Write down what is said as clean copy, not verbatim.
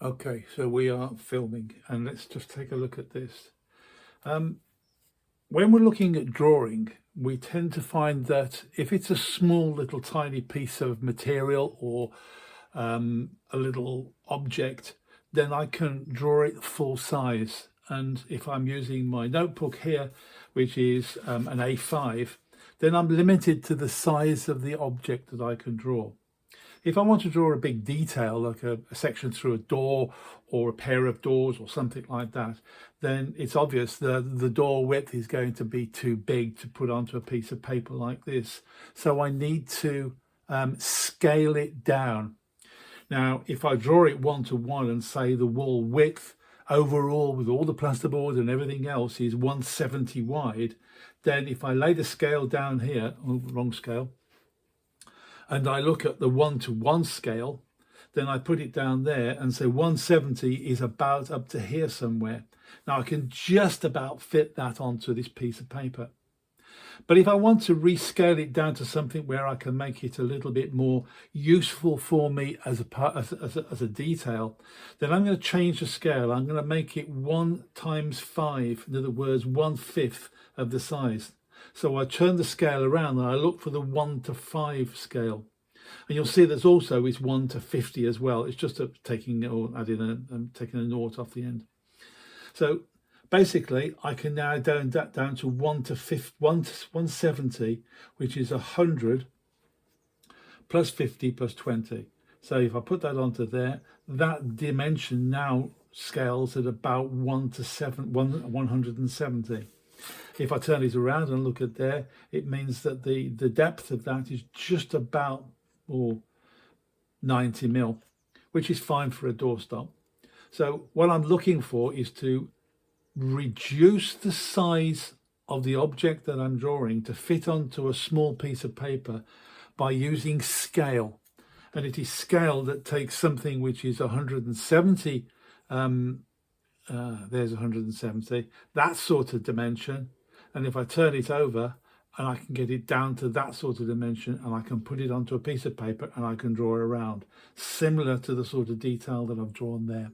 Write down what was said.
Okay, so we are filming, and let's just take a look at this. When we're looking at drawing, we tend to find that if it's a small little tiny piece of material or a little object, then I can draw it full size. And if I'm using my notebook here, which is an A5, then I'm limited to the size of the object that I can draw. If I want to draw a big detail, like a section through a door or a pair of doors or something like that, then it's obvious that the door width is going to be too big to put onto a piece of paper like this. So I need to scale it down. Now, if I draw it 1:1 and say the wall width overall with all the plasterboard and everything else is 170 wide, then if I lay the scale down here, oh, wrong scale, and I look at the 1:1 scale, then I put it down there and say 170 is about up to here somewhere. Now I can just about fit that onto this piece of paper. But if I want to rescale it down to something where I can make it a little bit more useful for me as a detail, then I'm going to change the scale. I'm going to make it 1 × 5, in other words, 1/5 of the size. So I turn the scale around and I look for the 1:5 scale. And you'll see there's also is 1:50 as well. It's just taking or adding taking a naught off the end. So basically, I can now down that down to 1:70, which is 100 plus 50 plus 20. So if I put that onto there, that dimension now scales at about 170. If I turn it around and look at there, it means that the depth of that is just about 90 mil, which is fine for a doorstop. So what I'm looking for is to reduce the size of the object that I'm drawing to fit onto a small piece of paper by using scale. And it is scale that takes something which is 170, there's 170, that sort of dimension. And if I turn it over, and I can get it down to that sort of dimension, and I can put it onto a piece of paper and I can draw around, similar to the sort of detail that I've drawn there.